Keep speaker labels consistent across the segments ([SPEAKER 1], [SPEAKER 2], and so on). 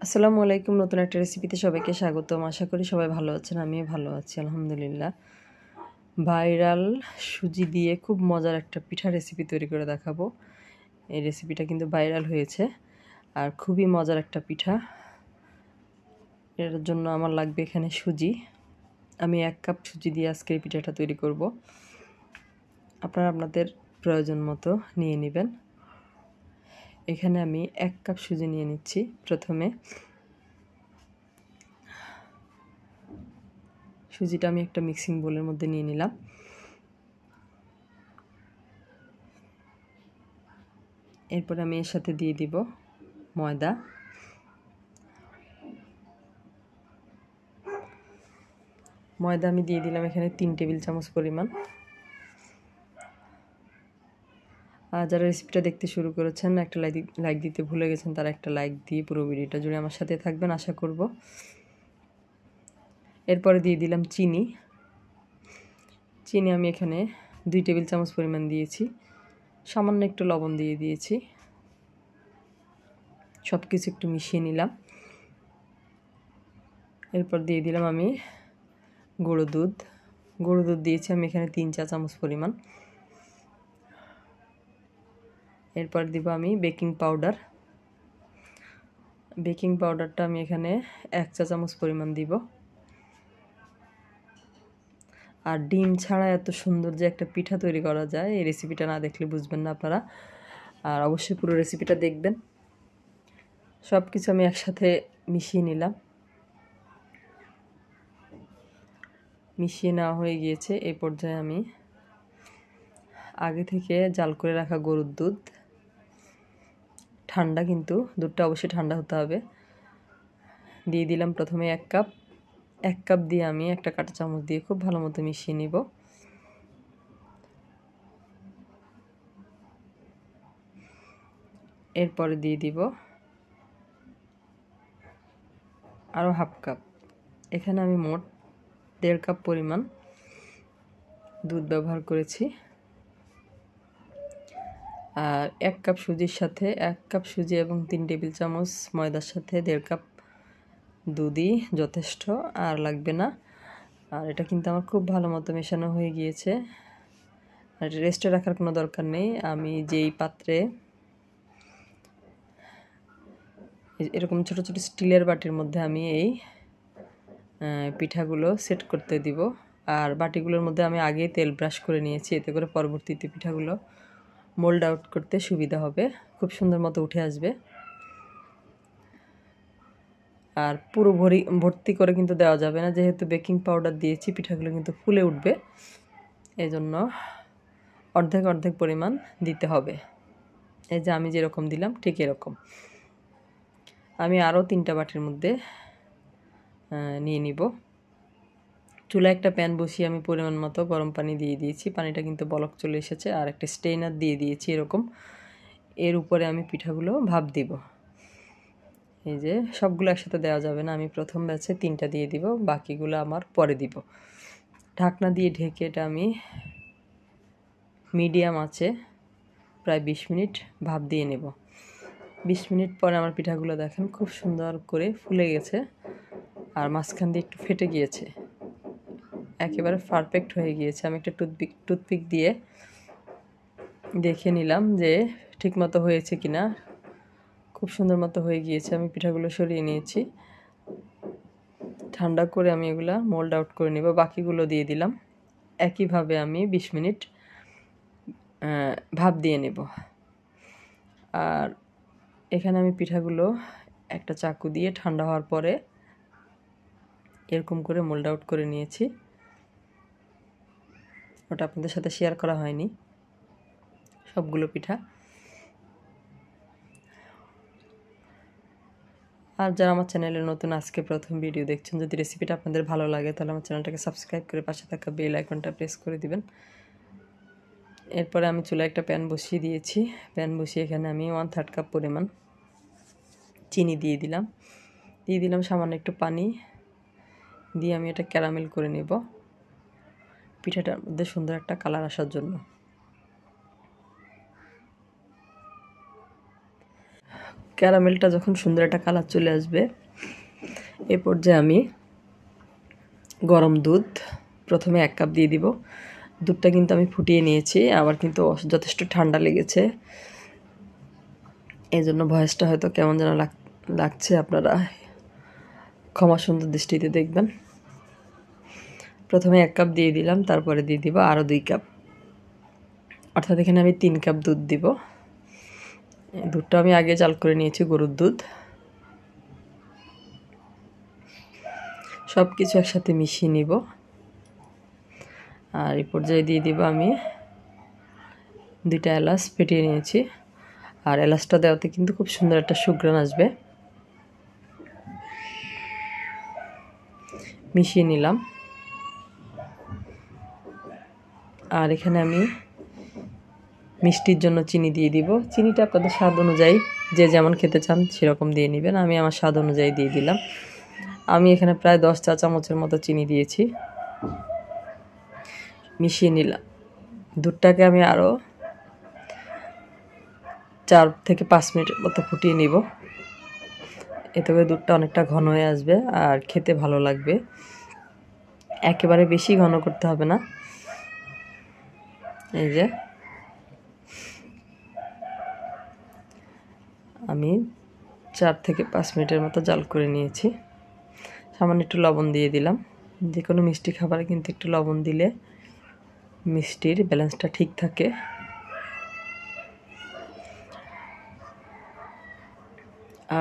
[SPEAKER 1] আসসালামু আলাইকুম। নতুন একটা রেসিপিতে সবাইকে স্বাগতম। আশা করি সবাই ভালো আছেন, আমিও ভালো আছি আলহামদুলিল্লাহ। ভাইরাল সুজি দিয়ে খুব মজার একটা পিঠা রেসিপি তৈরি করে দেখাবো। এই রেসিপিটা কিন্তু ভাইরাল হয়েছে আর খুবই মজার একটা পিঠা। এর জন্য আমার লাগবে এখানে সুজি। আমি 1 কাপ সুজি দিয়ে আজকে এই পিঠাটা তৈরি করব। আপনারা আপনাদের প্রয়োজন মতো নিয়ে নেবেন। এখানে আমি 1 কাপ সুজি নিয়ে নিচ্ছি। প্রথমে সুজিটা আমি একটা মিক্সিং বোলের মধ্যে নিয়ে নিলাম। এরপর আমি এর সাথে দিয়ে দিব ময়দা। ময়দা আমি দিয়ে দিলাম এখানে 3 টেবিল চামচ পরিমাণ। আর যারা রেসিপিটা দেখতে শুরু করেছেন, একটা লাইক দিতে ভুলে গেছেন, তারা একটা লাইক দিয়ে পুরো ভিডিওটা জুড়ে আমার সাথে থাকবেন আশা করব। এরপরে দিয়ে দিলাম চিনি। চিনি আমি এখানে 2 টেবিল চামচ পরিমাণ দিয়েছি। সামান্য একটু লবণ দিয়ে দিয়েছি। সব কিছু একটু মিশিয়ে নিলাম। এরপর দিয়ে দিলাম আমি গুঁড়ো দুধ। গুঁড়ো দুধ দিয়েছি আমি এখানে 3 চা চামচ পরিমাণ। এরপর দিব আমি বেকিং পাউডার। বেকিং পাউডারটা আমি এখানে 1 চা চামচ পরিমাণ দিব। আর ডিম ছাড়া এত সুন্দর যে একটা পিঠা তৈরি করা যায়, এই রেসিপিটা না দেখলে বুঝবেন না আপনারা। আর অবশ্যই পুরো রেসিপিটা দেখবেন। সব কিছু আমি একসাথে মিশিয়ে নিলাম। মিশিয়ে নেওয়া হয়ে গিয়েছে। এই পর্যায়ে আমি আগে থেকে জাল করে রাখা গরুর দুধ, ঠান্ডা কিন্তু দুধটা অবশ্যই ঠান্ডা হতে হবে, দিয়ে দিলাম প্রথমে 1 কাপ। 1 কাপ দিয়ে আমি একটা কাঁটা চামচ দিয়ে খুব ভালো মতো মিশিয়ে নিব। এরপরে দিয়ে দিব আরও হাফ কাপ। এখানে আমি মোট 1.5 কাপ পরিমাণ দুধ ব্যবহার করেছি। আর 1 কাপ সুজির সাথে 1 কাপ সুজি এবং 3 টেবিল চামচ ময়দার সাথে 1.5 কাপ দুধই যথেষ্ট, আর লাগবে না। আর এটা কিন্তু আমার খুব ভালো মতো মেশানো হয়ে গিয়েছে। আর রেস্টে রাখার কোনো দরকার নেই। আমি যেই পাত্রে এরকম ছোট ছোট স্টিলের বাটির মধ্যে আমি এই পিঠাগুলো সেট করতে দিব। আর বাটিগুলোর মধ্যে আমি আগে তেল ব্রাশ করে নিয়েছি, এতে করে পরবর্তীতে পিঠাগুলো মোল্ড আউট করতে সুবিধা হবে, খুব সুন্দর মতো উঠে আসবে। আর পুরো ভর্তি করে কিন্তু দেওয়া যাবে না, যেহেতু বেকিং পাউডার দিয়েছি পিঠাগুলো কিন্তু ফুলে উঠবে, এই জন্য অর্ধেক অর্ধেক পরিমাণ দিতে হবে। এই যে আমি যেরকম দিলাম ঠিক এরকম আমি আরও 3টা বাটির মধ্যে নিয়ে নিব। চুলায় একটা প্যান বসিয়ে আমি পরিমাণ মতো গরম পানি দিয়ে দিয়েছি। পানিটা কিন্তু বলক চলে এসেছে। আর একটা স্টেইনার দিয়ে দিয়েছি এরকম। এর উপরে আমি পিঠাগুলো ভাপ দিব। এই যে সবগুলো একসাথে দেওয়া যাবে না, আমি প্রথম ব্যাচে 3টা দিয়ে দিব, বাকিগুলো আমার পরে দিব। ঢাকনা দিয়ে ঢেকে এটা আমি মিডিয়াম আঁচে প্রায় 20 মিনিট ভাপ দিয়ে নেব। 20 মিনিট পরে আমার পিঠাগুলো দেখেন খুব সুন্দর করে ফুলে গেছে আর মাঝখান দিয়ে একটু ফেটে গিয়েছে, একেবারে পারফেক্ট হয়ে গিয়েছে। আমি একটা টুথপিক দিয়ে দেখে নিলাম যে ঠিকমতো হয়েছে কিনা। খুব সুন্দর মতো হয়ে গিয়েছে। আমি পিঠাগুলো সরিয়ে নিয়েছি। ঠান্ডা করে আমি এগুলা মোল্ড আউট করে নেব। বাকিগুলো দিয়ে দিলাম। একইভাবে আমি 20 মিনিট ভাপ দিয়ে নেব। আর এখানে আমি পিঠাগুলো একটা চাকু দিয়ে ঠান্ডা হওয়ার পরে এরকম করে মোল্ড আউট করে নিয়েছি। ওটা আপনাদের সাথে শেয়ার করা হয়নি সবগুলো পিঠা। আর যারা আমার চ্যানেলে নতুন আজকে প্রথম ভিডিও দেখছেন, যদি রেসিপিটা আপনাদের ভালো লাগে তাহলে আমার চ্যানেলটাকে সাবস্ক্রাইব করে পাশে থাকা বেল আইকনটা প্রেস করে দিবেন। এরপরে আমি চুলায় একটা প্যান বসিয়ে দিয়েছি। প্যান বসিয়ে এখানে আমি 1/3 কাপ পরিমাণ চিনি দিয়ে দিলাম। দিয়ে দিলাম সামান্য একটু পানি দিয়ে আমি এটা ক্যারামেল করে নেব পিঠাটার মধ্যে সুন্দর একটা কালার আসার জন্য। ক্যারামেলটা যখন সুন্দর একটা কালার চলে আসবে, এ পর্যায়ে আমি গরম দুধ প্রথমে 1 কাপ দিয়ে দিব। দুধটা কিন্তু আমি ফুটিয়ে নিয়েছি, আবার কিন্তু যথেষ্ট ঠান্ডা লেগেছে, এই জন্য ভয়েসটা হয়তো কেমন যেন লাগছে, আপনারা ক্ষমা সুন্দর দৃষ্টিতে দেখবেন। প্রথমে 1 কাপ দিয়ে দিলাম, তারপরে দিয়ে দিব আরও 2 কাপ, অর্থাৎ এখানে আমি 3 কাপ দুধ দিব। দুধটা আমি আগে জাল করে নিয়েছি, গরুর দুধ। সব কিছু একসাথে মিশিয়ে নিব। আর এই পর্যায়ে দিয়ে দিব আমি 2টা এলাচ ফেটিয়ে নিয়েছি। আর এলাচটা দেওয়াতে কিন্তু খুব সুন্দর একটা সুঘ্রাণ আসবে। মিশিয়ে নিলাম। আর এখানে আমি মিষ্টির জন্য চিনি দিয়ে দিব। চিনিটা আপনাদের স্বাদ অনুযায়ী, যে যেমন খেতে চান সেরকম দিয়ে নেবেন। আমি আমার স্বাদ অনুযায়ী দিয়ে দিলাম। আমি এখানে প্রায় 10 চা চামচের মতো চিনি দিয়েছি। মিশিয়ে নিলাম। দুধটাকে আমি আরও 4 থেকে 5 মিনিটের মতো ফুটিয়ে নিব। এতে করে দুধটা অনেকটা ঘন হয়ে আসবে আর খেতে ভালো লাগবে। একেবারে বেশি ঘন করতে হবে না। এই যে আমি 4 থেকে 5 মিনিটের মতো জাল করে নিয়েছি। সামান্য একটু লবণ দিয়ে দিলাম। যে কোনো মিষ্টি খাবারে কিন্তু একটু লবণ দিলে মিষ্টির ব্যালেন্সটা ঠিক থাকে।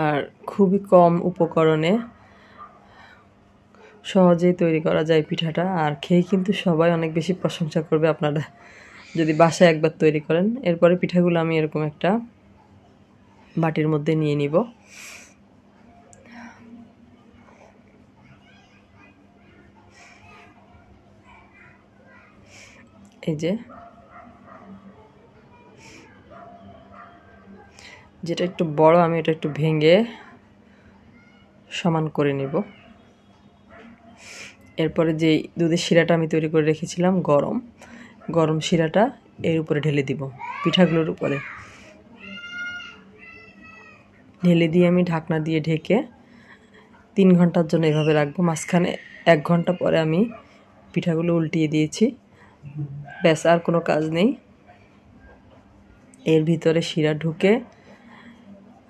[SPEAKER 1] আর খুবই কম উপকরণে সহজেই তৈরি করা যায় পিঠাটা, আর খেয়ে কিন্তু সবাই অনেক বেশি প্রশংসা করবে আপনারা যদি বাসায় একবার তৈরি করেন। এরপরে পিঠাগুলো আমি এরকম একটা বাটির মধ্যে নিয়ে নিব। এই যে যেটা একটু বড়, আমি এটা একটু ভেঙে সমান করে নিব। এরপরে যে দুধের শিরাটা আমি তৈরি করে রেখেছিলাম, গরম শিরাটা এর উপরে ঢেলে দিব, পিঠাগুলোর উপরে ঢেলে দিয়ে আমি ঢাকনা দিয়ে ঢেকে 3 ঘন্টার জন্য এভাবে রাখবো। মাঝখানে 1 ঘন্টা পরে আমি পিঠাগুলো উল্টিয়ে দিয়েছি। ব্যাস, আর কোনো কাজ নেই। এর ভিতরে শিরা ঢুকে,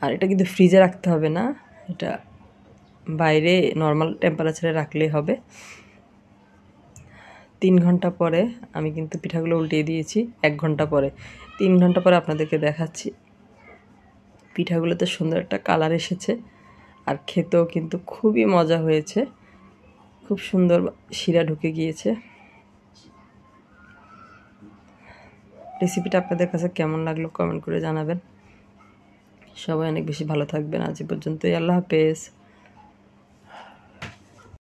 [SPEAKER 1] আর এটা কিন্তু ফ্রিজে রাখতে হবে না, এটা বাইরে নর্মাল টেম্পারেচারে রাখলেই হবে। 3 ঘন্টা পরে আমি কিন্তু পিঠাগুলো উল্টিয়ে দিয়েছি। 1 ঘন্টা পরে, 3 ঘন্টা পরে আপনাদেরকে দেখাচ্ছি। পিঠাগুলোতে সুন্দর একটা কালার এসেছে, আর খেতেও কিন্তু খুবই মজা হয়েছে। খুব সুন্দর শিরা ঢুকে গিয়েছে। রেসিপিটা আপনাদের কাছে কেমন লাগলো কমেন্ট করে জানাবেন। সবাই অনেক বেশি ভালো থাকবেন। আজ পর্যন্তই। আল্লাহ হাফেজ।